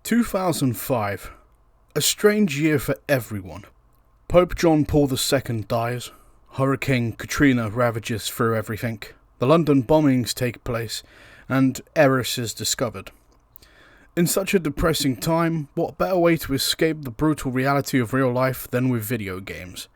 2005. A strange year for everyone. Pope John Paul II dies. Hurricane Katrina ravages through everything. The London bombings take place, and Eris is discovered. In such a depressing time, what better way to escape the brutal reality of real life than with video games?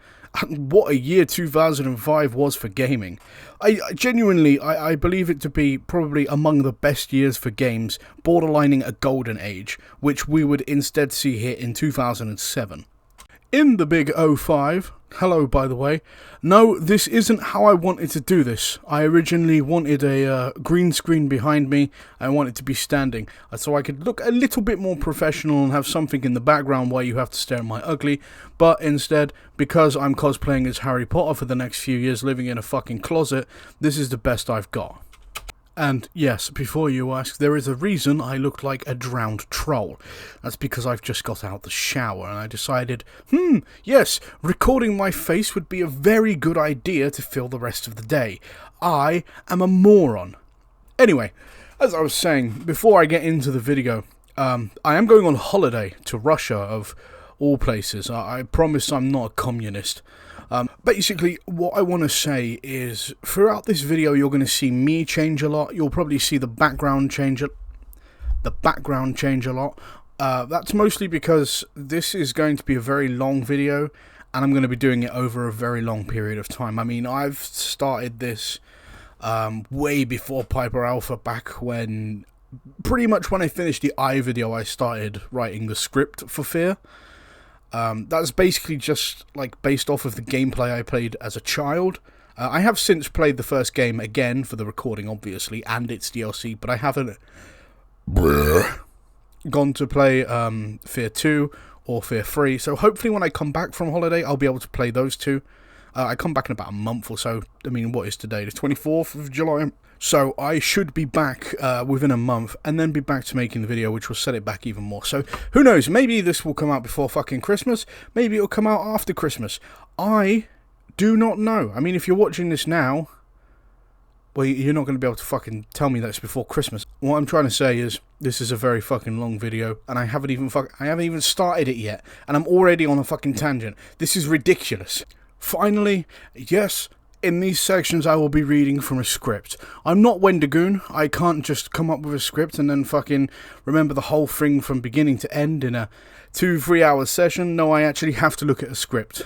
And what a year 2005 was for gaming. I genuinely believe it to be probably among the best years for games, borderlining a golden age, which we would instead see here in 2007. In the big 05, hello by the way, no, this isn't how I wanted to do this. I originally wanted a green screen behind me. I wanted to be standing, so I could look a little bit more professional and have something in the background where you have to stare at my ugly, but instead, because I'm cosplaying as Harry Potter for the next few years living in a fucking closet, this is the best I've got. And yes, before you ask, there is a reason I look like a drowned troll. That's because I've just got out the shower and I decided, yes, recording my face would be a very good idea to fill the rest of the day. I am a moron. Anyway, as I was saying, before I get into the video, I am going on holiday to Russia, of all places. I promise I'm not a communist. Basically, what I want to say is, throughout this video, you're going to see me change a lot. You'll probably see the background change a lot. That's mostly because this is going to be a very long video, and I'm going to be doing it over a very long period of time. I mean, I've started this way before Piper Alpha, back when, pretty much when I finished the I video, I started writing the script for F.E.A.R. That's basically just like based off of the gameplay I played as a child. I have since played the first game again for the recording, obviously, and its DLC, but I haven't gone to play F.E.A.R 2 or F.E.A.R 3, so hopefully when I come back from holiday, I'll be able to play those two. I come back in about a month or so. I mean, what is today? The 24th of July? So I should be back within a month, and then be back to making the video, which will set it back even more. So who knows, maybe this will come out before fucking Christmas, maybe it'll come out after Christmas. I do not know. I mean, if you're watching this now, well, you're not going to be able to fucking tell me that it's before Christmas. What I'm trying to say is, this is a very fucking long video, and I haven't even started it yet, and I'm already on a fucking tangent. This is ridiculous. Finally, yes, in these sections I will be reading from a script. I'm not Wendigoon. I can't just come up with a script and then fucking remember the whole thing from beginning to end in a 2-3 hour session. No, I actually have to look at a script.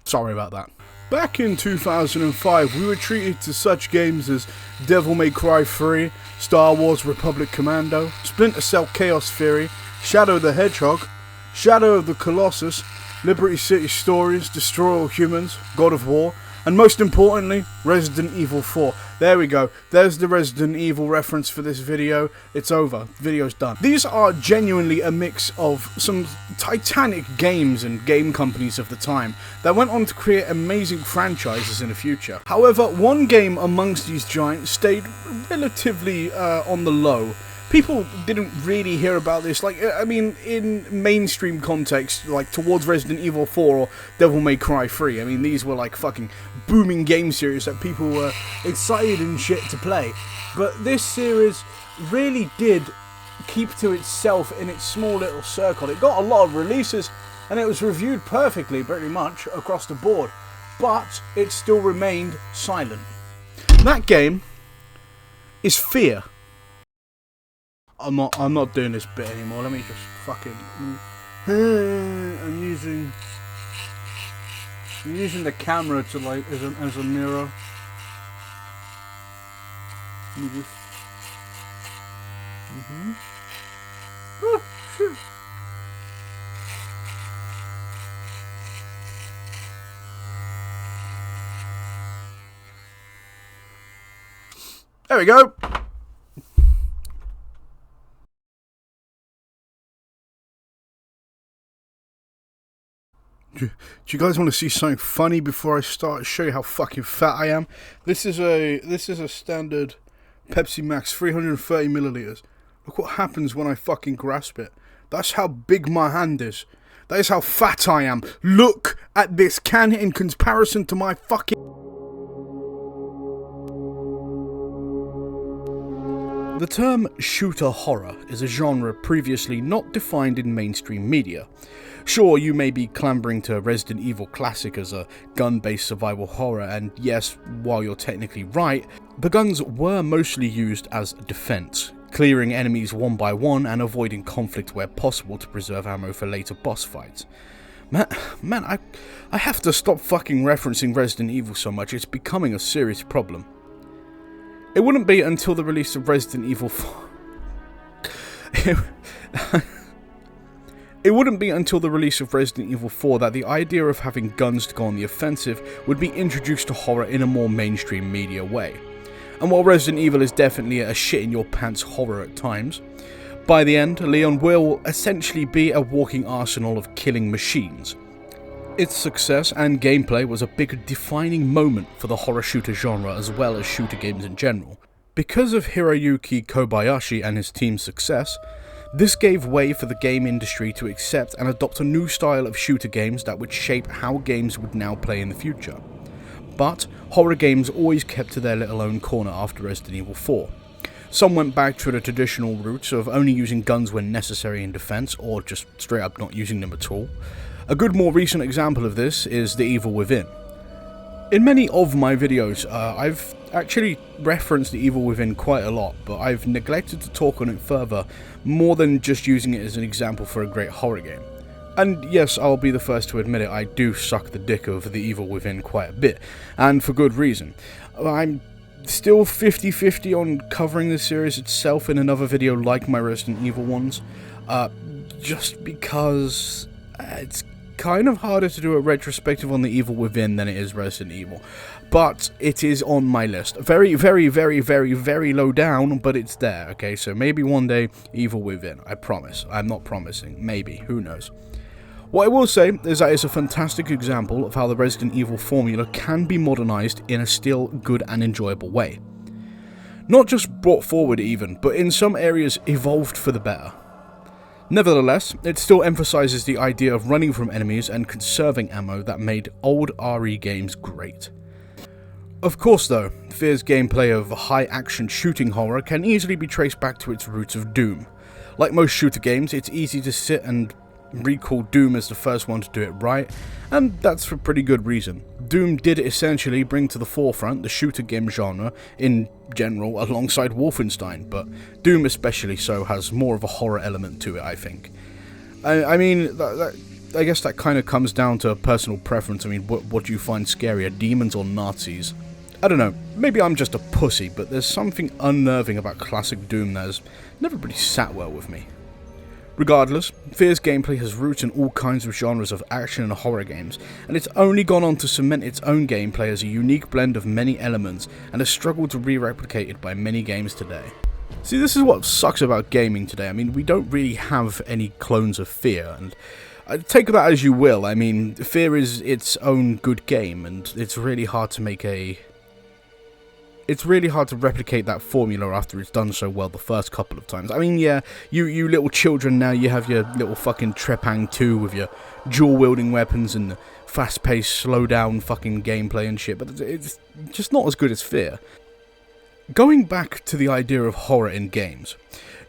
Sorry about that. Back in 2005, we were treated to such games as Devil May Cry 3, Star Wars Republic Commando, Splinter Cell Chaos Theory, Shadow the Hedgehog, Shadow of the Colossus, Liberty City Stories, Destroy All Humans, God of War, and most importantly, Resident Evil 4. There we go. There's the Resident Evil reference for this video. It's over. The video's done. These are genuinely a mix of some titanic games and game companies of the time that went on to create amazing franchises in the future. However, one game amongst these giants stayed relatively on the low. People didn't really hear about this, like, I mean, in mainstream context, like, towards Resident Evil 4 or Devil May Cry 3. I mean, these were, like, fucking booming game series that people were excited and shit to play. But this series really did keep to itself in its small little circle. It got a lot of releases, and it was reviewed perfectly, pretty much, across the board. But it still remained silent. That game is F.E.A.R. I'm not doing this bit anymore. Let me just fucking. I'm using the camera to, like, as a mirror. Let me just. Oh, shit. There we go. Do you guys want to see something funny before I start? Show you how fucking fat I am. This is a standard Pepsi Max 330 milliliters. Look what happens when I fucking grasp it. That's how big my hand is. That is how fat I am. Look at this can in comparison to my fucking... The term shooter horror is a genre previously not defined in mainstream media. Sure, you may be clambering to Resident Evil Classic as a gun-based survival horror, and yes, while you're technically right, the guns were mostly used as defense, clearing enemies one by one and avoiding conflict where possible to preserve ammo for later boss fights. Man, I have to stop fucking referencing Resident Evil so much, it's becoming a serious problem. It wouldn't be until the release of Resident Evil 4... It wouldn't be until the release of Resident Evil 4 that the idea of having guns to go on the offensive would be introduced to horror in a more mainstream media way. And while Resident Evil is definitely a shit-in-your-pants horror at times, by the end, Leon will essentially be a walking arsenal of killing machines. Its success and gameplay was a big defining moment for the horror shooter genre as well as shooter games in general. Because of Hiroyuki Kobayashi and his team's success, this gave way for the game industry to accept and adopt a new style of shooter games that would shape how games would now play in the future. But horror games always kept to their little own corner after Resident Evil 4. Some went back to the traditional roots of only using guns when necessary in defense, or just straight up not using them at all. A good more recent example of this is The Evil Within. In many of my videos, I've actually referenced The Evil Within quite a lot, but I've neglected to talk on it further, more than just using it as an example for a great horror game. And yes, I'll be the first to admit it, I do suck the dick of The Evil Within quite a bit, and for good reason. I'm still 50-50 on covering the series itself in another video like my Resident Evil ones, just because it's kind of harder to do a retrospective on The Evil Within than it is Resident Evil. But it is on my list. Very, very, very, very, very low down, but it's there, okay? So maybe one day, Evil Within. I promise. I'm not promising. Maybe. Who knows? What I will say is that it's a fantastic example of how the Resident Evil formula can be modernized in a still good and enjoyable way. Not just brought forward even, but in some areas evolved for the better. Nevertheless, it still emphasizes the idea of running from enemies and conserving ammo that made old RE games great. Of course though, F.E.A.R's gameplay of high-action shooting horror can easily be traced back to its roots of Doom. Like most shooter games, it's easy to sit and recall Doom as the first one to do it right, and that's for pretty good reason. Doom did essentially bring to the forefront the shooter game genre in general alongside Wolfenstein, but Doom especially so has more of a horror element to it, I think. I mean, I guess that kind of comes down to personal preference. I mean, what do you find scarier, demons or Nazis? I don't know, maybe I'm just a pussy, but there's something unnerving about classic Doom that has never really sat well with me. Regardless, F.E.A.R's gameplay has roots in all kinds of genres of action and horror games, and it's only gone on to cement its own gameplay as a unique blend of many elements, and has struggled to be replicated by many games today. See, this is what sucks about gaming today. I mean, we don't really have any clones of F.E.A.R, and take that as you will. I mean, F.E.A.R is its own good game, and it's really hard to replicate that formula after it's done so well the first couple of times. I mean, yeah, you little children now, you have your little fucking Trepang 2 with your dual-wielding weapons and the fast-paced, slow-down fucking gameplay and shit, but it's just not as good as F.E.A.R. Going back to the idea of horror in games,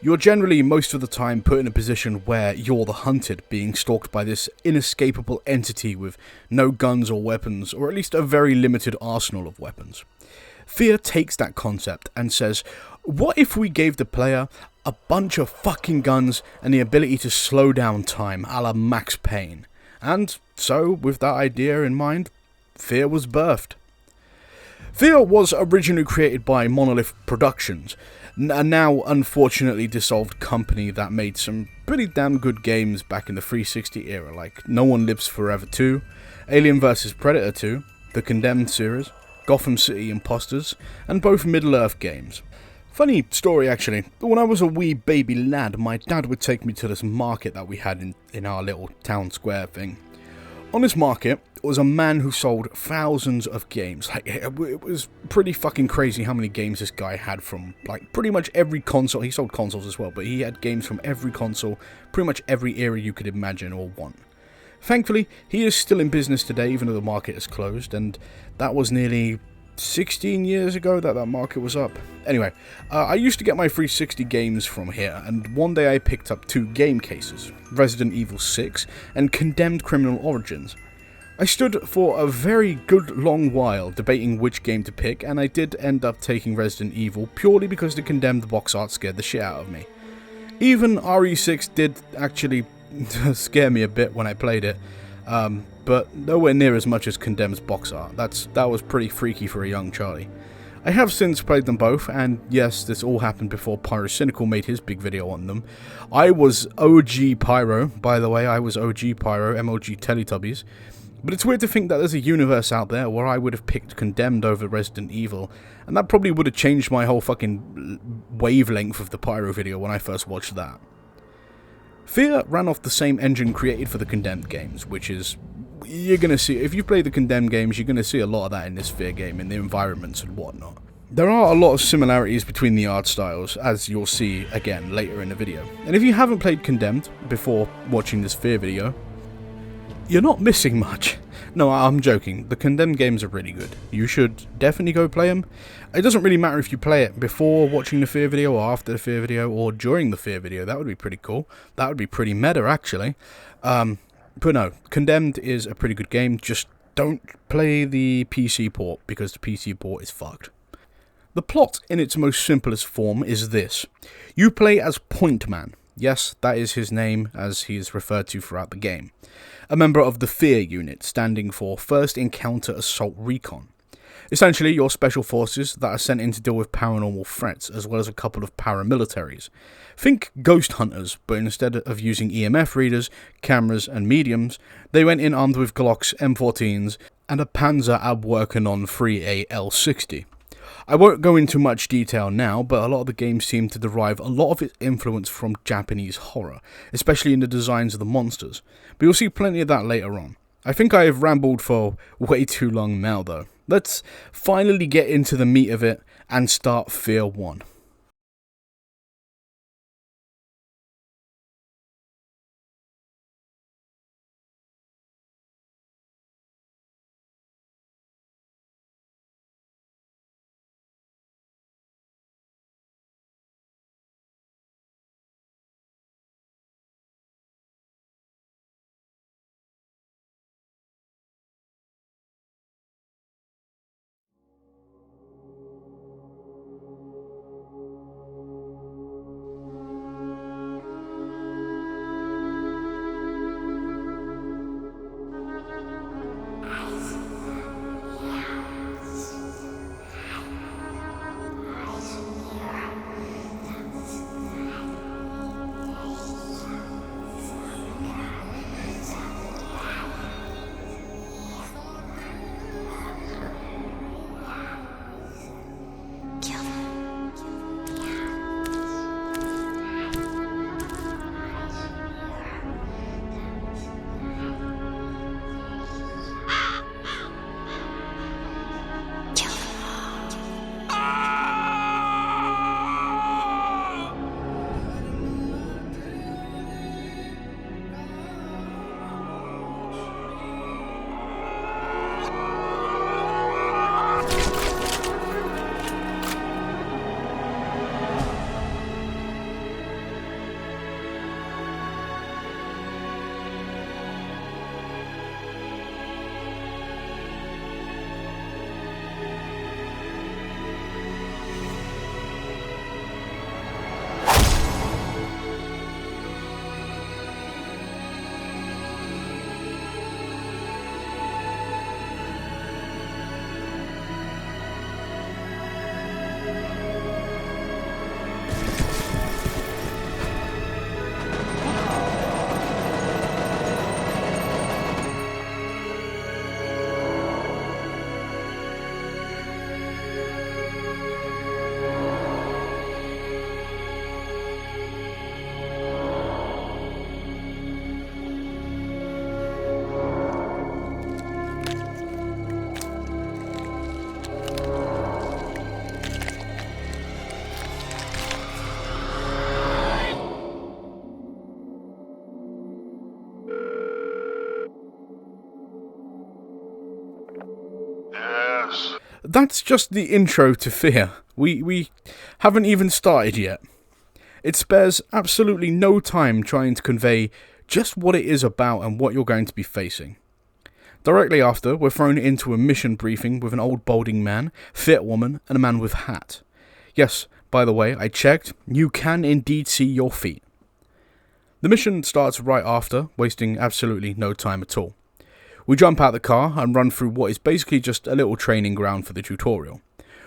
you're generally, most of the time, put in a position where you're the hunted, being stalked by this inescapable entity with no guns or weapons, or at least a very limited arsenal of weapons. F.E.A.R takes that concept and says, what if we gave the player a bunch of fucking guns and the ability to slow down time, a la Max Payne? And so, with that idea in mind, F.E.A.R was birthed. F.E.A.R was originally created by Monolith Productions, a now unfortunately dissolved company that made some pretty damn good games back in the 360 era, like No One Lives Forever 2, Alien vs Predator 2, the Condemned series, Gotham City Imposters, and both Middle-earth games. Funny story actually, when I was a wee baby lad, my dad would take me to this market that we had in our little town square thing. On this market was a man who sold thousands of games. Like, it was pretty fucking crazy how many games this guy had from, like, pretty much every console. He sold consoles as well, but he had games from every console, pretty much every era you could imagine or want. Thankfully, he is still in business today, even though the market is closed, and that was nearly 16 years ago that market was up. Anyway, I used to get my 360 games from here, and one day I picked up 2 game cases, Resident Evil 6 and Condemned Criminal Origins. I stood for a very good long while debating which game to pick, and I did end up taking Resident Evil purely because the Condemned box art scared the shit out of me. Even RE6 did actually scare me a bit when I played it, but nowhere near as much as Condemned's box art. That was pretty freaky for a young Charlie. I have since played them both, and yes, this all happened before Pyrocynical made his big video on them. I was OG Pyro, by the way, I was OG Pyro, MOG Teletubbies. But it's weird to think that there's a universe out there where I would have picked Condemned over Resident Evil, and that probably would have changed my whole fucking wavelength of the Pyro video when I first watched that. F.E.A.R ran off the same engine created for the Condemned games, which is, you're gonna see, if you play the Condemned games, you're gonna see a lot of that in this F.E.A.R game, in the environments and whatnot. There are a lot of similarities between the art styles, as you'll see again later in the video. And if you haven't played Condemned before watching this F.E.A.R video, you're not missing much. No, I'm joking. The Condemned games are really good. You should definitely go play them. It doesn't really matter if you play it before watching the F.E.A.R video or after the F.E.A.R video or during the F.E.A.R video. That would be pretty cool. That would be pretty meta, actually. But no, Condemned is a pretty good game. Just don't play the PC port because the PC port is fucked. The plot in its most simplest form is this. You play as Point Man. Yes, that is his name as he is referred to throughout the game. A member of the F.E.A.R unit, standing for First Encounter Assault Recon. Essentially, your special forces that are sent in to deal with paranormal threats, as well as a couple of paramilitaries. Think ghost hunters, but instead of using EMF readers, cameras, and mediums, they went in armed with Glocks, M14s, and a Panzer Abwehrkanone 3A L60. I won't go into much detail now, but a lot of the game seemed to derive a lot of its influence from Japanese horror, especially in the designs of the monsters, but you'll see plenty of that later on. I think I have rambled for way too long now though. Let's finally get into the meat of it and start F.E.A.R 1. that's just the intro to F.E.A.R. We haven't even started yet. It spares absolutely no time trying to convey just what it is about and what you're going to be facing. Directly after, we're thrown into a mission briefing with an old balding man, fit woman, and a man with hat. Yes, by the way, I checked, you can indeed see your feet. The mission starts right after, wasting absolutely no time at all. We jump out the car and run through what is basically just a little training ground for the tutorial.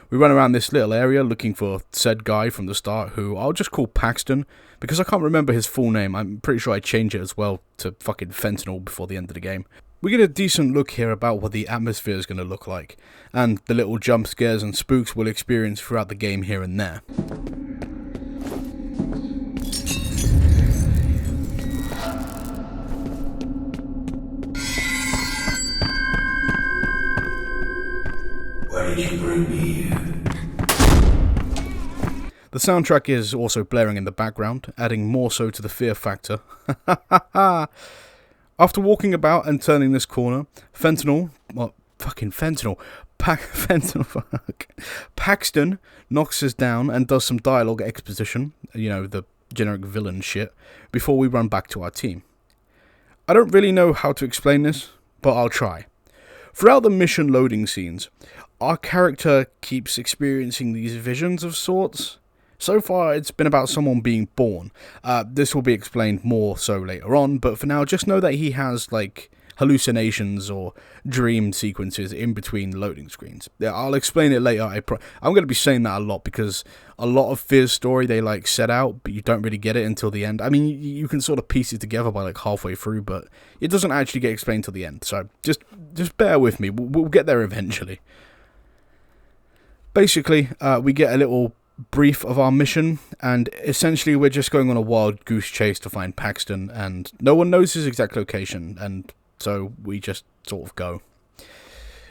We run around this little area looking for said guy from the start, who I'll just call Paxton, because I can't remember his full name. I'm pretty sure I changed it as well to fucking fentanyl before the end of the game. We get a decent look here about what the atmosphere is going to look like, and the little jump scares and spooks we'll experience throughout the game here and there. Why did you bring me here? The soundtrack is also blaring in the background, adding more so to the fear factor. After walking about and turning this corner, fentanyl, Paxton knocks us down and does some dialogue exposition, you know, the generic villain shit, before we run back to our team. I don't really know how to explain this, but I'll try. Throughout the mission loading scenes, our character keeps experiencing these visions of sorts. So far, it's been about someone being born. This will be explained more so later on, but for now, just know that he has, like, hallucinations or dream sequences in between loading screens. Yeah, I'll explain it later. I'm going to be saying that a lot, because a lot of F.E.A.R's story they, like, set out, but you don't really get it until the end. I mean, you can sort of piece it together by, like, halfway through, but it doesn't actually get explained till the end. So, just bear with me. We'll get there eventually. Basically, we get a little brief of our mission, and essentially we're just going on a wild goose chase to find Paxton, and no one knows his exact location, and so we just sort of go.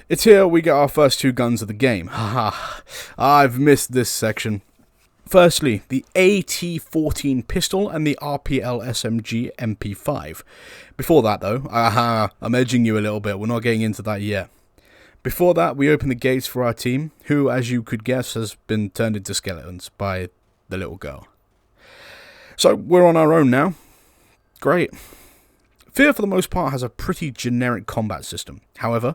It's here we get our first two guns of the game. Haha, I've missed this section. Firstly, the AT-14 pistol and the RPL SMG MP5. Before that though, I'm edging you a little bit, we're not getting into that yet. Before that, we open the gates for our team, who, as you could guess, has been turned into skeletons by the little girl. So, we're on our own now. Great. F.E.A.R, for the most part, has a pretty generic combat system. However,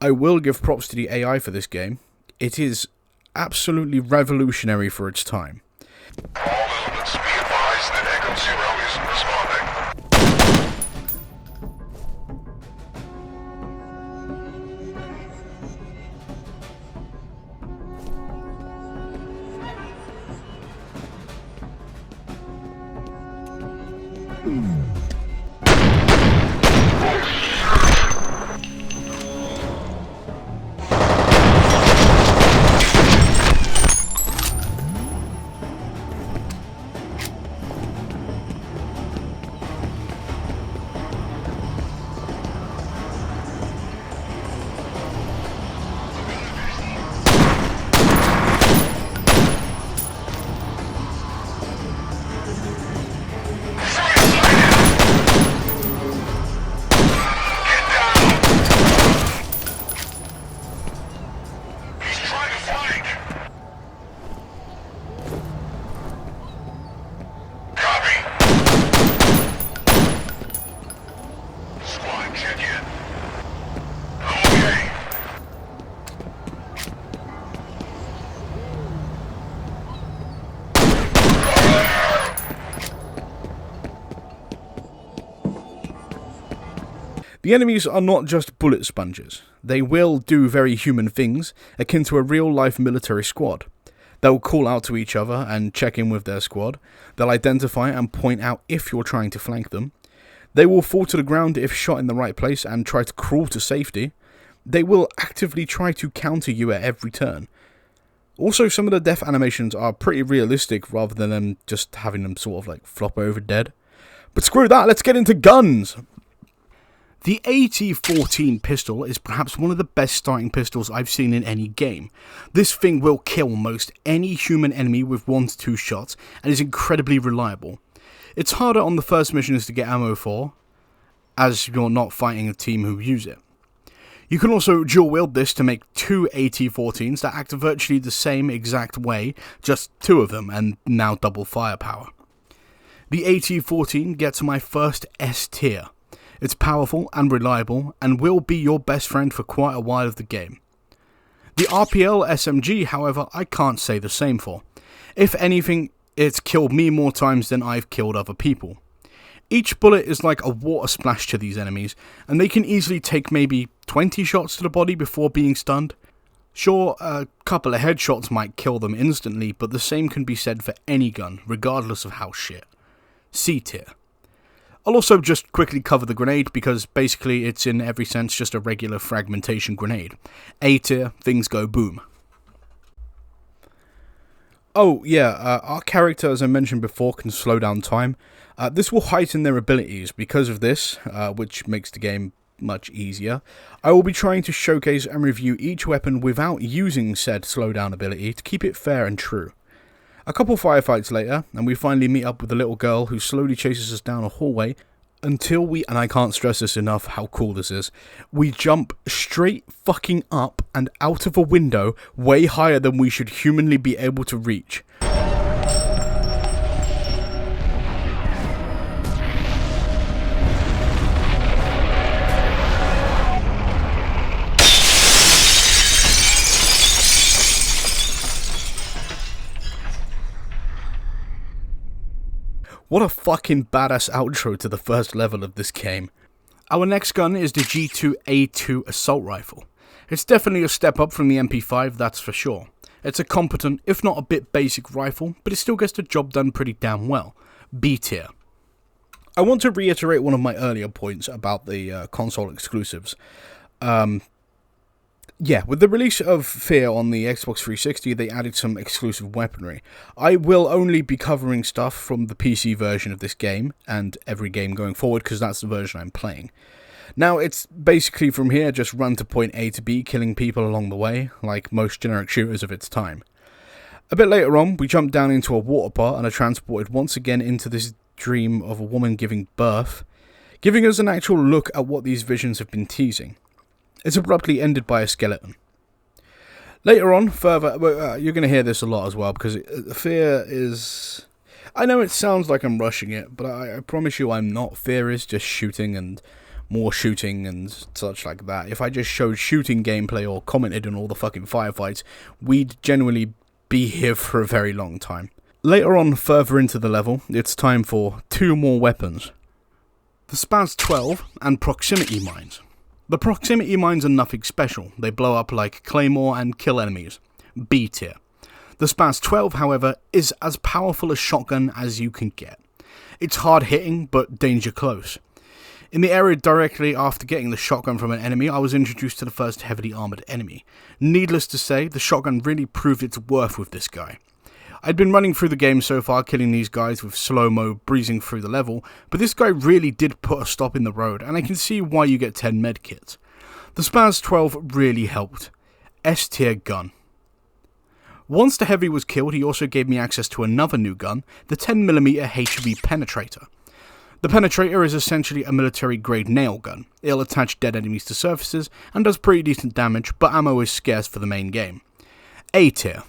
I will give props to the AI for this game. It is absolutely revolutionary for its time. All elements, be advised that Echo Zero isn't responding. The enemies are not just bullet sponges. They will do very human things, akin to a real-life military squad. They'll call out to each other and check in with their squad. They'll identify and point out if you're trying to flank them. They will fall to the ground if shot in the right place and try to crawl to safety. They will actively try to counter you at every turn. Also, some of the death animations are pretty realistic rather than them just having them sort of like flop over dead. But screw that, let's get into guns! The AT-14 pistol is perhaps one of the best starting pistols I've seen in any game. This thing will kill most any human enemy with 1 to 2 shots and is incredibly reliable. It's harder on the first missions to get ammo for, as you're not fighting a team who use it. You can also dual wield this to make two AT-14s that act virtually the same exact way, just two of them, and now double firepower. The AT-14 gets my first S tier. It's powerful and reliable, and will be your best friend for quite a while of the game. The RPL SMG, however, I can't say the same for. If anything, it's killed me more times than I've killed other people. Each bullet is like a water splash to these enemies, and they can easily take maybe 20 shots to the body before being stunned. Sure, a couple of headshots might kill them instantly, but the same can be said for any gun, regardless of how shit. C tier. I'll also just quickly cover the grenade, because basically it's in every sense just a regular fragmentation grenade. A tier, things go boom. Oh yeah, our character, as I mentioned before, can slow down time. This will heighten their abilities. Because of this, which makes the game much easier, I will be trying to showcase and review each weapon without using said slowdown ability to keep it fair and true. A couple firefights later, and we finally meet up with the little girl who slowly chases us down a hallway until we, and I can't stress this enough how cool this is, we jump straight fucking up and out of a window way higher than we should humanly be able to reach. What a fucking badass outro to the first level of this game. Our next gun is the G2A2 assault rifle. It's definitely a step up from the MP5, that's for sure. It's a competent, if not a bit basic rifle, but it still gets the job done pretty damn well. B tier. I want to reiterate one of my earlier points about the console exclusives. Yeah, with the release of F.E.A.R on the Xbox 360, they added some exclusive weaponry. I will only be covering stuff from the PC version of this game, and every game going forward, because that's the version I'm playing. Now, it's basically from here, just run to point A to B, killing people along the way, like most generic shooters of its time. A bit later on, we jump down into a water pot and are transported once again into this dream of a woman giving birth, giving us an actual look at what these visions have been teasing. It's abruptly ended by a skeleton. Later on, further, you're going to hear this a lot as well, because F.E.A.R is... I know it sounds like I'm rushing it, but I promise you I'm not. F.E.A.R is just shooting and more shooting and such like that. If I just showed shooting gameplay or commented on all the fucking firefights, we'd generally be here for a very long time. Later on, further into the level, it's time for two more weapons. The SPAS-12 and proximity mines. The proximity mines are nothing special, they blow up like Claymore and kill enemies. B tier. The SPAS-12, however, is as powerful a shotgun as you can get. It's hard hitting, but danger close. In the area directly after getting the shotgun from an enemy, I was introduced to the first heavily armoured enemy. Needless to say, the shotgun really proved its worth with this guy. I'd been running through the game so far, killing these guys with slow-mo, breezing through the level, but this guy really did put a stop in the road, and I can see why you get 10 medkits. The SPAS-12 really helped. S-tier gun. Once the heavy was killed, he also gave me access to another new gun, the 10mm HV Penetrator. The Penetrator is essentially a military-grade nail gun. It'll attach dead enemies to surfaces, and does pretty decent damage, but ammo is scarce for the main game. A tier.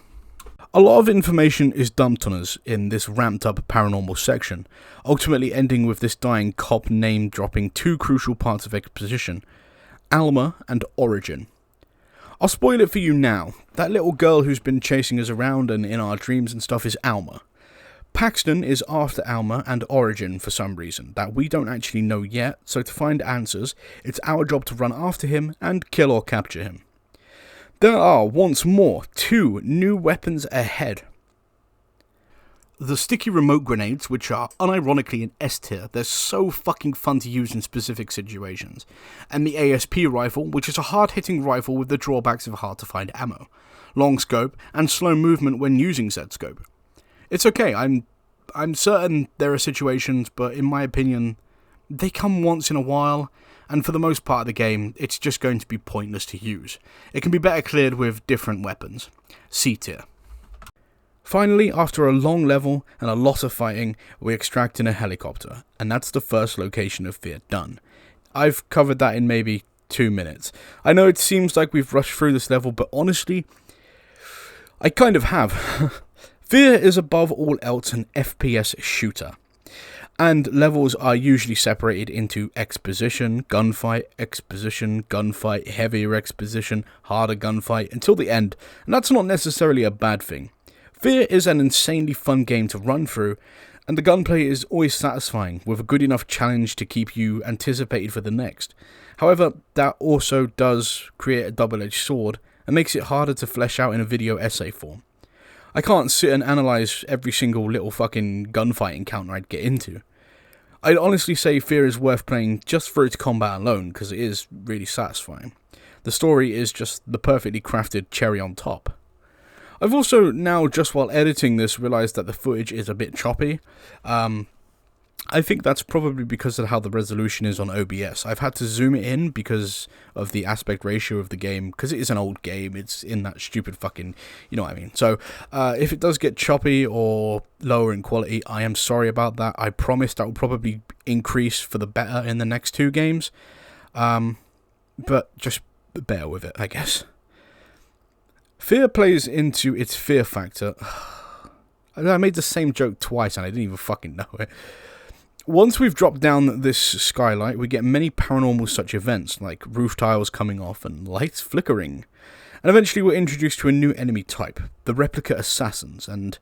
A lot of information is dumped on us in this ramped up paranormal section, ultimately ending with this dying cop name dropping two crucial parts of exposition, Alma and Origin. I'll spoil it for you now. That little girl who's been chasing us around and in our dreams and stuff is Alma. Paxton is after Alma and Origin for some reason that we don't actually know yet, so to find answers, it's our job to run after him and kill or capture him. There are, once more, two new weapons ahead. The sticky remote grenades, which are unironically in S tier, they're so fucking fun to use in specific situations. And the ASP rifle, which is a hard-hitting rifle with the drawbacks of hard-to-find ammo, long scope, and slow movement when using said scope. It's okay, I'm certain there are situations, but in my opinion, they come once in a while, and for the most part of the game, it's just going to be pointless to use. It can be better cleared with different weapons. C tier. Finally, after a long level and a lot of fighting, we extract in a helicopter, and that's the first location of F.E.A.R done. I've covered that in maybe 2 minutes. I know it seems like we've rushed through this level, but honestly, I kind of have. F.E.A.R is above all else an FPS shooter, and levels are usually separated into exposition, gunfight, heavier exposition, harder gunfight, until the end, and that's not necessarily a bad thing. F.E.A.R is an insanely fun game to run through, and the gunplay is always satisfying, with a good enough challenge to keep you anticipated for the next. However, that also does create a double-edged sword, and makes it harder to flesh out in a video essay form. I can't sit and analyse every single little fucking gunfight encounter I'd get into. I'd honestly say F.E.A.R is worth playing just for its combat alone, because it is really satisfying. The story is just the perfectly crafted cherry on top. I've also now, just while editing this, realised that the footage is a bit choppy. I think that's probably because of how the resolution is on OBS. I've had to zoom it in because of the aspect ratio of the game, because it is an old game, it's in that stupid fucking, you know what I mean. So, if it does get choppy or lower in quality, I am sorry about that. I promise that will probably increase for the better in the next 2 games. But just bear with it, I guess. F.E.A.R plays into its fear factor. I made the same joke twice and I didn't even fucking know it. Once we've dropped down this skylight, we get many paranormal such events, like roof tiles coming off and lights flickering. And eventually we're introduced to a new enemy type, the replica assassins, and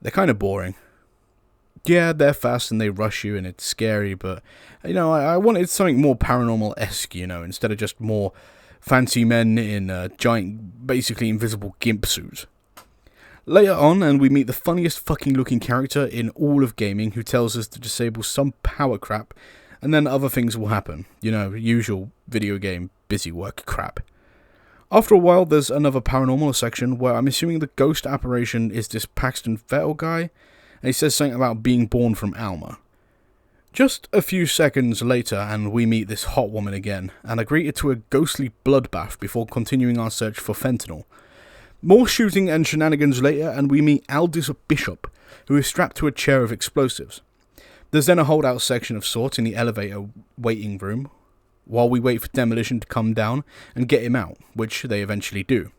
they're kind of boring. Yeah, they're fast and they rush you and it's scary, but, you know, I wanted something more paranormal-esque, you know, instead of just more fancy men in a giant, basically invisible gimp suit. Later on, and we meet the funniest fucking looking character in all of gaming who tells us to disable some power crap, and then other things will happen. You know, usual video game busy work crap. After a while, there's another paranormal section where I'm assuming the ghost apparition is this Paxton F.E.A.R guy, and he says something about being born from Alma. Just a few seconds later, and we meet this hot woman again, and are greeted to a ghostly bloodbath before continuing our search for fentanyl. More shooting and shenanigans later, and we meet Aldous Bishop, who is strapped to a chair of explosives. There's then a holdout section of sorts in the elevator waiting room, while we wait for Demolition to come down and get him out, which they eventually do.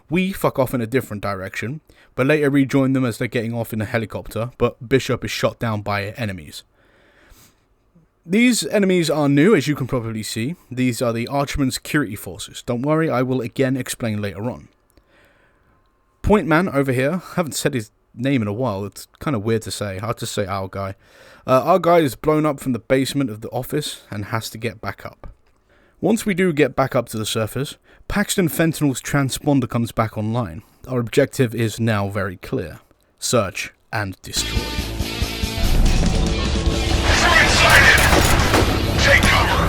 We fuck off in a different direction, but later rejoin them as they're getting off in a helicopter, but Bishop is shot down by enemies. These enemies are new, as you can probably see. These are the Archman security forces. Don't worry, I will again explain later on. Point man over here, haven't said his name in a while, it's kind of weird to say, I'll just say our guy. Our guy is blown up from the basement of the office and has to get back up. Once we do get back up to the surface, Paxton Fentanyl's transponder comes back online. Our objective is now very clear. Search and destroy. Threat sighted! Take cover!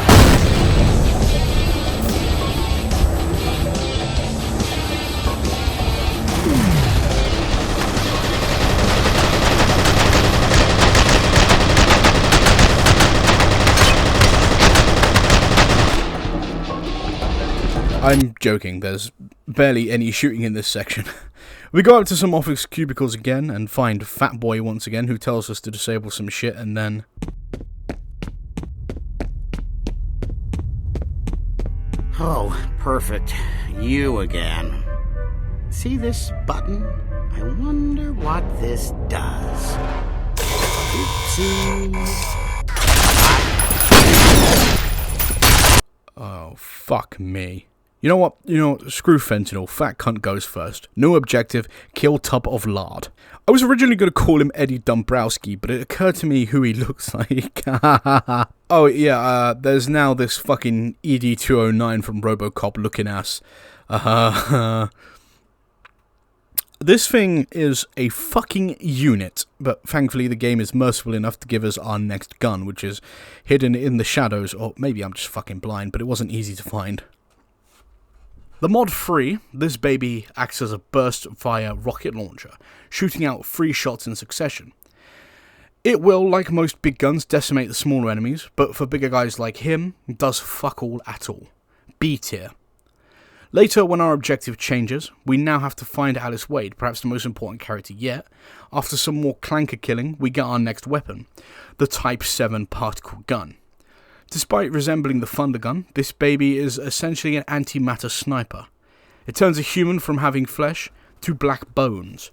I'm joking, there's barely any shooting in this section. We go up to some office cubicles again and find Fat Boy once again, who tells us to disable some shit, and then... Oh, perfect. You again. See this button? I wonder what this does. Oopsie. Oh, fuck me. You know what? Screw fentanyl. Fat cunt goes first. No objective. Kill tub of lard. I was originally going to call him Eddie Dombrowski, but it occurred to me who he looks like. Oh, yeah, there's now this fucking ED-209 from RoboCop looking ass. This thing is a fucking unit, but thankfully the game is merciful enough to give us our next gun, which is hidden in the shadows, or maybe I'm just fucking blind, but it wasn't easy to find. The mod F.E.A.R, this baby acts as a burst-fire rocket launcher, shooting out 3 shots in succession. It will, like most big guns, decimate the smaller enemies, but for bigger guys like him, does fuck all at all. B tier. Later, when our objective changes, we now have to find Alice Wade, perhaps the most important character yet. After some more clanker killing, we get our next weapon, the Type 7 particle gun. Despite resembling the Thunder Gun, this baby is essentially an antimatter sniper. It turns a human from having flesh to black bones.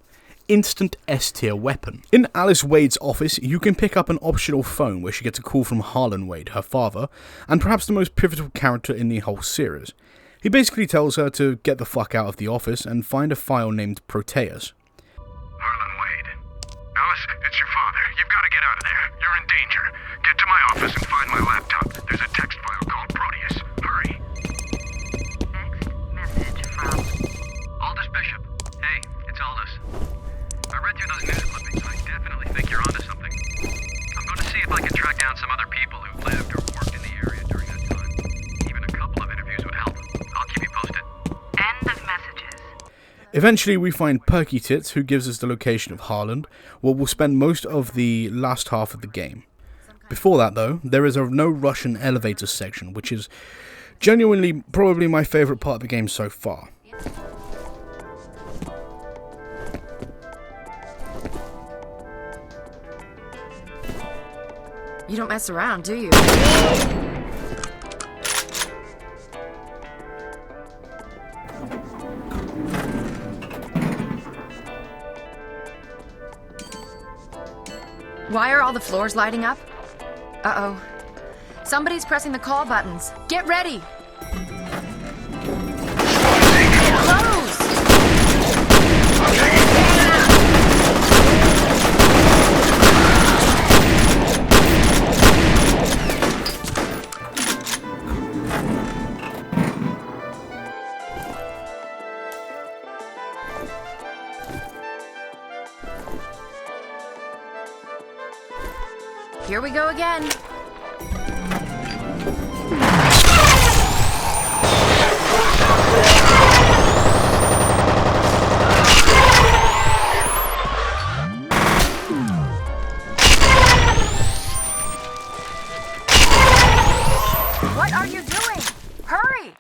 Instant S-tier weapon. In Alice Wade's office, you can pick up an optional phone where she gets a call from Harlan Wade, her father, and perhaps the most pivotal character in the whole series. He basically tells her to get the fuck out of the office and find a file named Proteus. Harlan Wade. Alice, it's your father. You've got to get out of there. You're in danger. Get to my office and find my laptop. There's a text file called Proteus. Hurry. Next message from Aldous Bishop. Hey, it's Aldous. I read through those news clippings. I definitely think you're onto something. I'm going to see if I can track down some other people who lived or worked in the area during that time. Even a couple of interviews would help. I'll keep you posted. end of messages. Eventually we find Perky Tits, who gives us the location of Harlan, where we'll spend most of the last half of the game. Before that though, there is a no Russian elevator section, which is genuinely probably my favourite part of the game so far. You don't mess around, do you? Why are all the floors lighting up? Uh-oh. Somebody's pressing the call buttons. Get ready! Close! Here we go again. What are you doing? Hurry!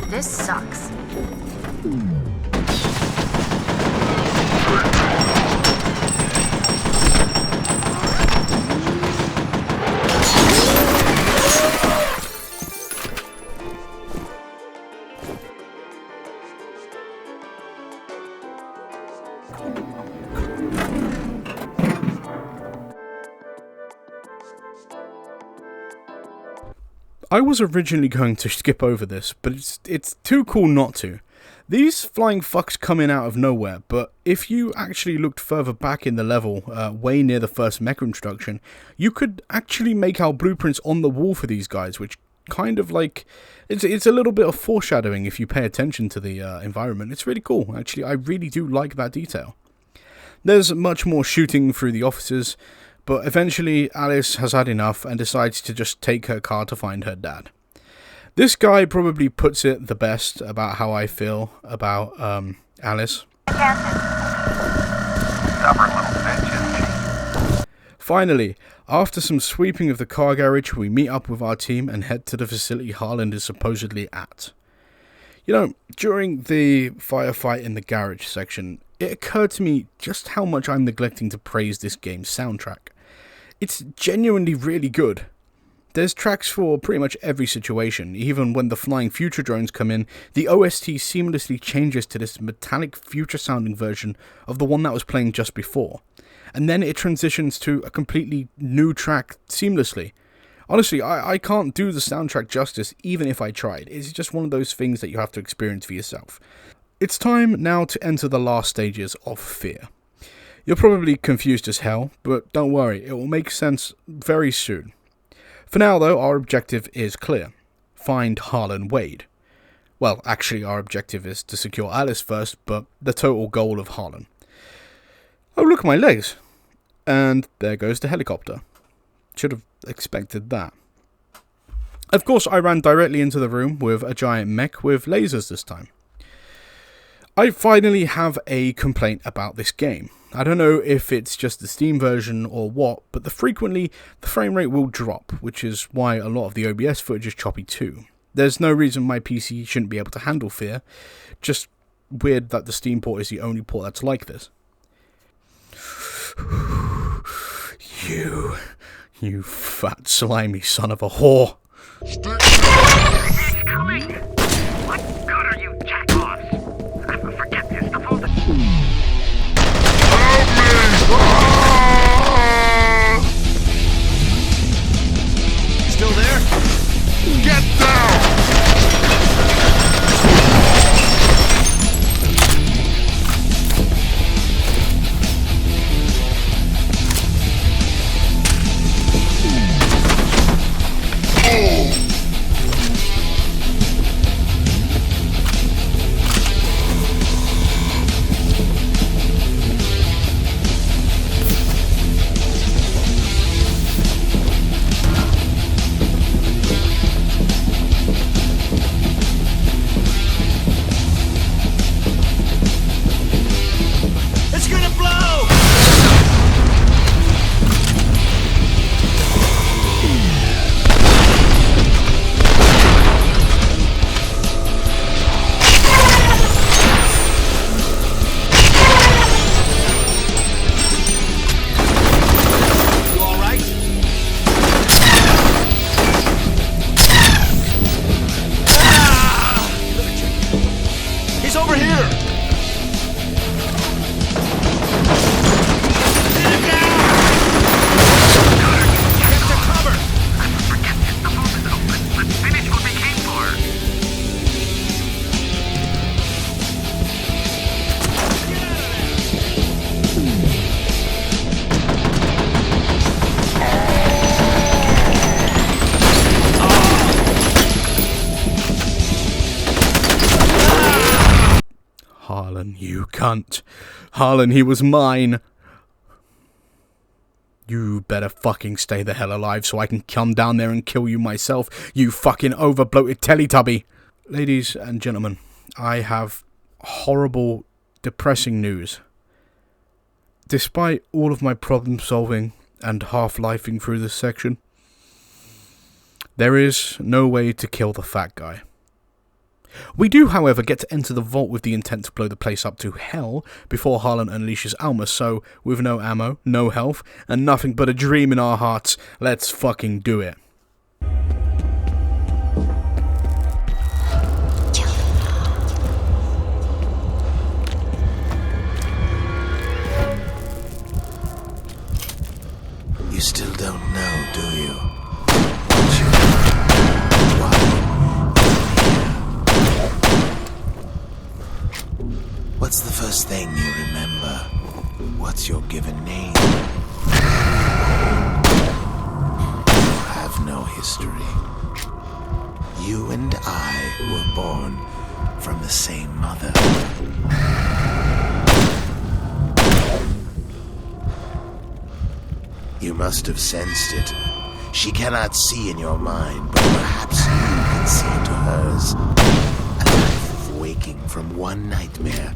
This sucks. I was originally going to skip over this, but it's too cool not to. These flying fucks come in out of nowhere, but if you actually looked further back in the level, way near the first mecha introduction, you could actually make out blueprints on the wall for these guys, which kind of like, it's a little bit of foreshadowing if you pay attention to the environment. It's really cool, actually. I really do like that detail. There's much more shooting through the offices, but eventually Alice has had enough and decides to just take her car to find her dad. This guy probably puts it the best about how I feel about Alice. Stubborn little bitch, isn't she? Finally, after some sweeping of the car garage, we meet up with our team and head to the facility Harlan is supposedly at. You know, during the firefight in the garage section, it occurred to me just how much I'm neglecting to praise this game's soundtrack. It's genuinely really good. There's tracks for pretty much every situation. Even when the flying future drones come in, the OST seamlessly changes to this metallic future sounding version of the one that was playing just before. And then it transitions to a completely new track seamlessly. Honestly, I can't do the soundtrack justice even if I tried. It's just one of those things that you have to experience for yourself. It's time now to enter the last stages of F.E.A.R. You're probably confused as hell, but don't worry, it will make sense very soon. For now though, our objective is clear. Find Harlan Wade. Well, actually our objective is to secure Alice first, but the total goal of Harlan. Oh, look at my legs! And there goes the helicopter. Should have expected that. Of course, I ran directly into the room with a giant mech with lasers this time. I finally have a complaint about this game. I don't know if it's just the Steam version or what, but frequently the frame rate will drop, which is why a lot of the OBS footage is choppy too. There's no reason my PC shouldn't be able to handle F.E.A.R, just weird that the Steam port is the only port that's like this. You fat slimy son of a whore. He's coming! What good are you jack-offs? Forget this, the fault is... Help me! Still there? Get down! It's gonna blow! You all right? Ah! He's over here! Forget this, the vault is open. Let's finish what we came for. Harlan, you cunt. Harlan, he was mine. You better fucking stay the hell alive so I can come down there and kill you myself, you fucking over-bloated Teletubby. Ladies and gentlemen, I have horrible, depressing news. Despite all of my problem solving and half-lifing through this section, there is no way to kill the fat guy. We do, however, get to enter the vault with the intent to blow the place up to hell before Harlan unleashes Alma, so with no ammo, no health, and nothing but a dream in our hearts, let's fucking do it. You still don't know, do you? What's the first thing you remember? What's your given name? You have no history. You and I were born from the same mother. You must have sensed it. She cannot see in your mind, but perhaps you can see into hers. A life of waking from one nightmare,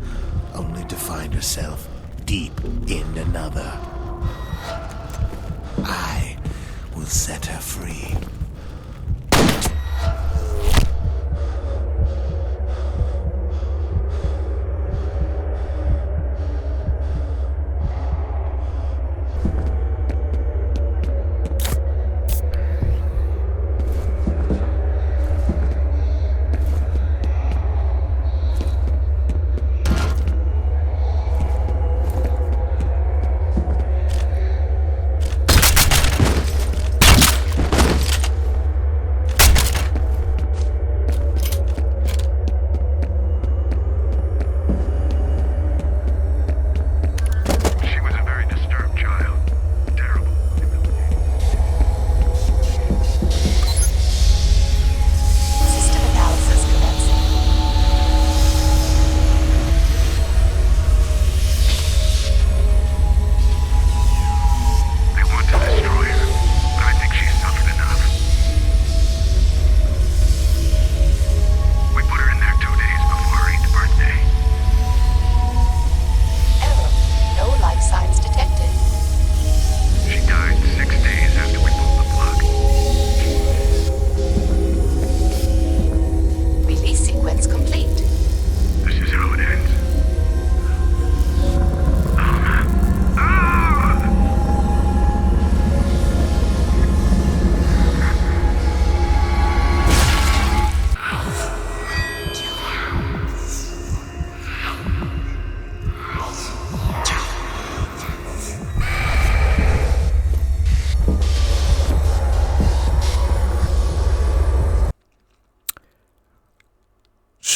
only to find herself deep in another. I will set her free.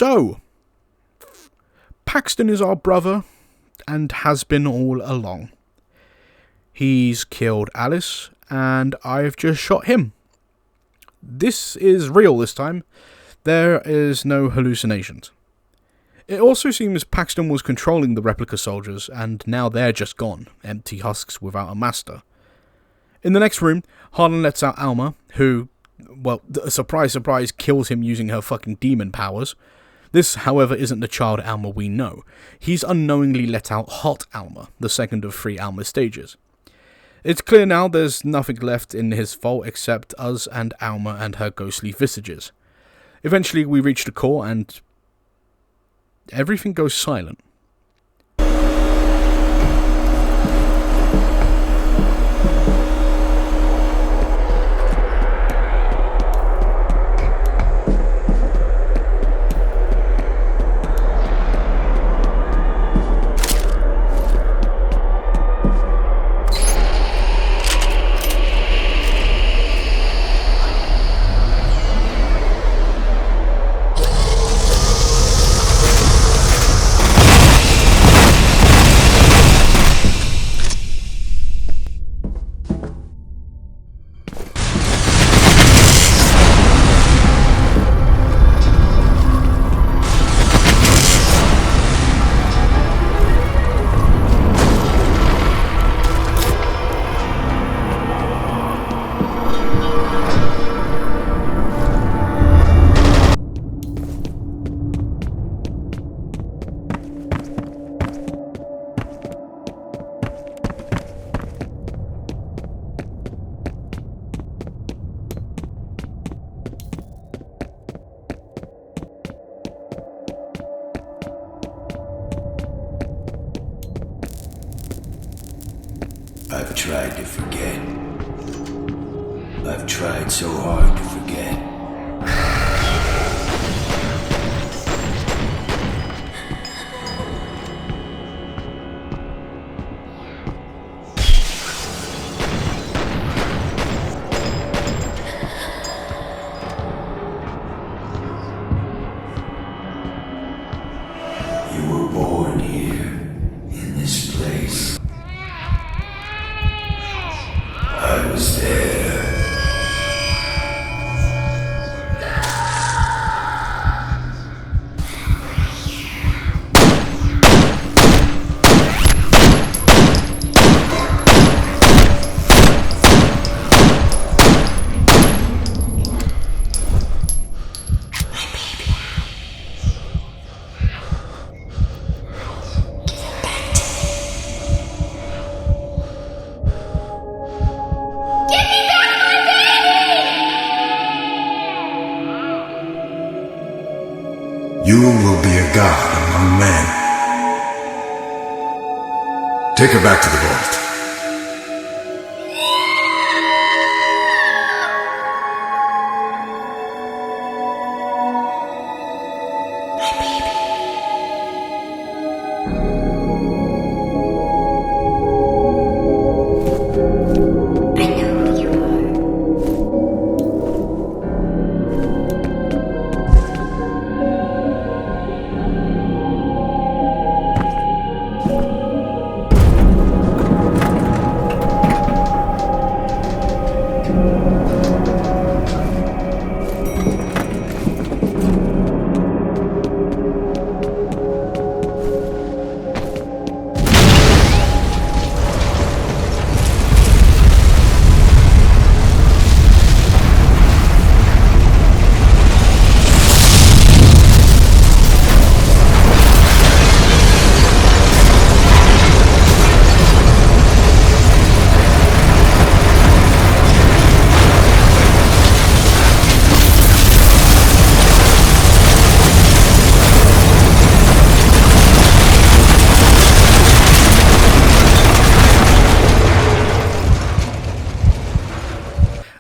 So, Paxton is our brother, and has been all along. He's killed Alice, and I've just shot him. This is real this time. There is no hallucinations. It also seems Paxton was controlling the replica soldiers, and now they're just gone, empty husks without a master. In the next room, Harlan lets out Alma, who, well, surprise surprise, kills him using her fucking demon powers. This, however, isn't the child Alma we know. He's unknowingly let out Hot Alma, the second of 3 Alma stages. It's clear now there's nothing left in his vault except us and Alma and her ghostly visages. Eventually we reach the core and everything goes silent. I've tried to forget. I've tried so hard to forget. You were born here, in this place. I was there. You will be a god among men. Take her back to the vault.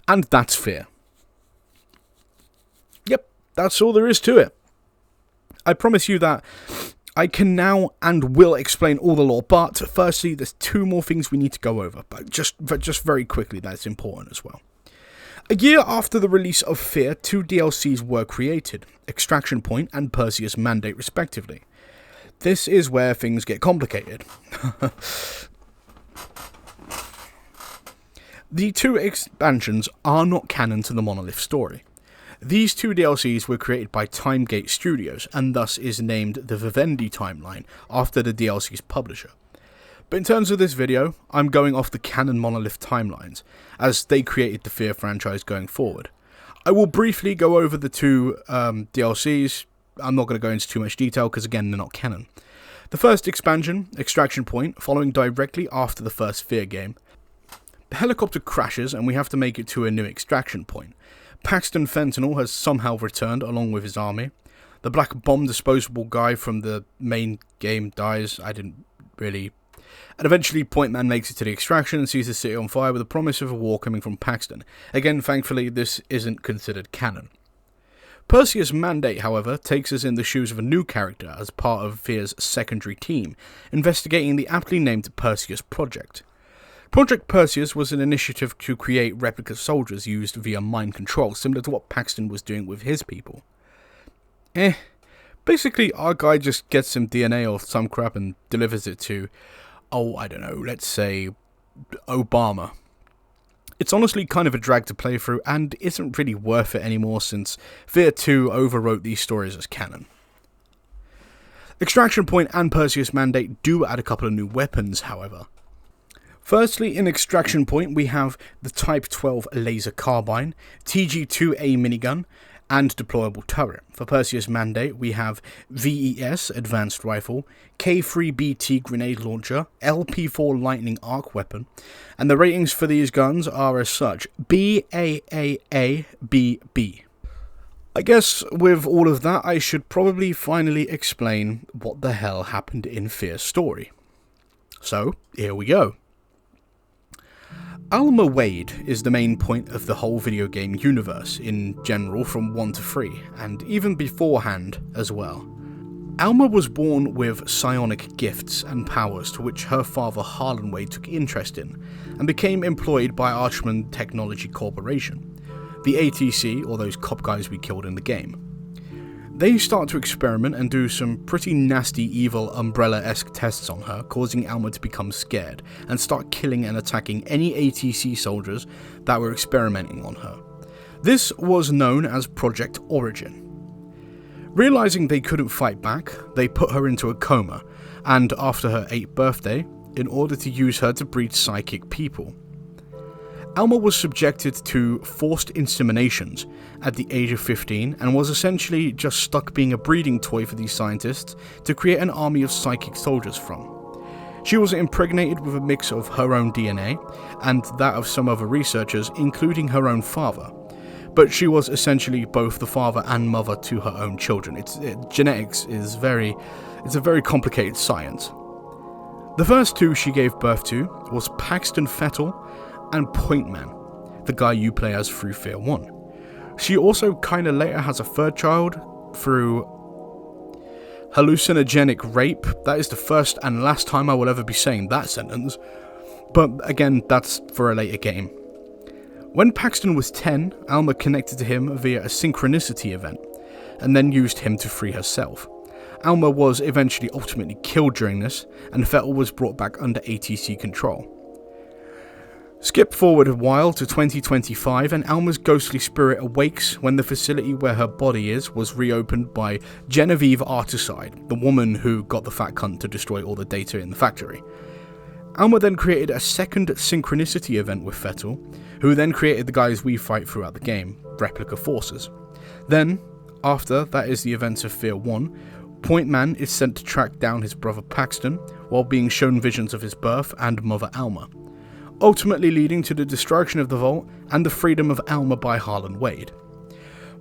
And that's F.E.A.R. Yep, that's all there is to it. I promise you that I can now and will explain all the lore, but firstly, there's 2 more things we need to go over, but just very quickly, that's important as well. A year after the release of F.E.A.R, 2 DLCs were created, Extraction Point and Perseus Mandate respectively. This is where things get complicated. The 2 expansions are not canon to the Monolith story. These 2 DLCs were created by Timegate Studios, and thus is named the Vivendi timeline, after the DLC's publisher. But in terms of this video, I'm going off the canon Monolith timelines, as they created the F.E.A.R franchise going forward. I will briefly go over the 2 DLCs. I'm not going to go into too much detail, because again, they're not canon. The first expansion, Extraction Point, following directly after the first F.E.A.R game. The helicopter crashes, and we have to make it to a new extraction point. Paxton Fentanyl has somehow returned along with his army. The black bomb disposable guy from the main game dies. And eventually Point Man makes it to the extraction and sees the city on fire with a promise of a war coming from Paxton. Again, thankfully, this isn't considered canon. Perseus Mandate, however, takes us in the shoes of a new character as part of F.E.A.R's secondary team, investigating the aptly named Perseus Project. Project Perseus was an initiative to create replica soldiers used via mind control, similar to what Paxton was doing with his people. Basically, our guy just gets some DNA or some crap and delivers it to, I don't know, let's say, Obama. It's honestly kind of a drag to play through, and isn't really worth it anymore since F.E.A.R 2 overwrote these stories as canon. Extraction Point and Perseus Mandate do add a couple of new weapons, however. Firstly, in Extraction Point, we have the Type 12 laser carbine, TG-2A minigun, and deployable turret. For Perseus Mandate, we have VES advanced rifle, K3BT grenade launcher, LP4 lightning arc weapon, and the ratings for these guns are as such: BAAABB. I guess with all of that, I should probably finally explain what the hell happened in F.E.A.R's story. So, here we go. Alma Wade is the main point of the whole video game universe in general from 1 to 3, and even beforehand as well. Alma was born with psionic gifts and powers to which her father Harlan Wade took interest in, and became employed by Archman Technology Corporation, the ATC, or those cop guys we killed in the game. They start to experiment and do some pretty nasty evil Umbrella-esque tests on her, causing Alma to become scared and start killing and attacking any ATC soldiers that were experimenting on her. This was known as Project Origin. Realizing they couldn't fight back, they put her into a coma, and after her 8th birthday, in order to use her to breed psychic people. Alma was subjected to forced inseminations at the age of 15 and was essentially just stuck being a breeding toy for these scientists to create an army of psychic soldiers from. She was impregnated with a mix of her own DNA and that of some other researchers, including her own father. But she was essentially both the father and mother to her own children. Genetics is it's a very complicated science. The first 2 she gave birth to was Paxton Fettel and Point Man, the guy you play as through F.E.A.R 1. She also kinda later has a 3rd child through hallucinogenic rape. That is the first and last time I will ever be saying that sentence, but again, that's for a later game. When Paxton was 10, Alma connected to him via a synchronicity event, and then used him to free herself. Alma was eventually ultimately killed during this, and Fettel was brought back under ATC control. Skip forward a while to 2025 and Alma's ghostly spirit awakes when the facility where her body is was reopened by Genevieve Articide, the woman who got the fat cunt to destroy all the data in the factory. Alma then created a second synchronicity event with Fettel, who then created the guys we fight throughout the game, Replica Forces. Then, after that is the events of F.E.A.R 1, Point Man is sent to track down his brother Paxton, while being shown visions of his birth and mother Alma, ultimately leading to the destruction of the Vault and the freedom of Alma by Harlan Wade.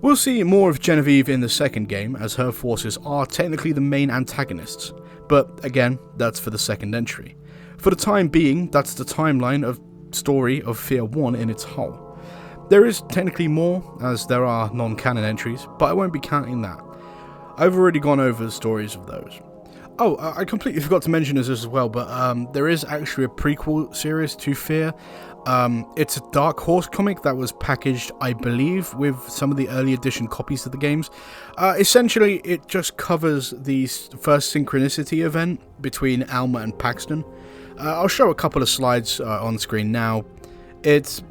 We'll see more of Genevieve in the second game, as her forces are technically the main antagonists, but again, that's for the second entry. For the time being, that's the timeline of story of F.E.A.R 1 in its whole. There is technically more, as there are non-canon entries, but I won't be counting that. I've already gone over the stories of those. Oh, I completely forgot to mention this as well, but there is actually a prequel series to F.E.A.R. It's a Dark Horse comic that was packaged, I believe, with some of the early edition copies of the games. Essentially, it just covers the first synchronicity event between Alma and Paxton. I'll show a couple of slides on screen now. It's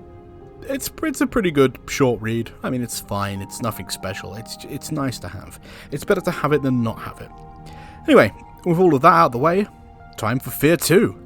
a pretty good short read. I mean, it's fine. It's nothing special. It's nice to have. It's better to have it than not have it. Anyway, with all of that out of the way, time for F.E.A.R 2.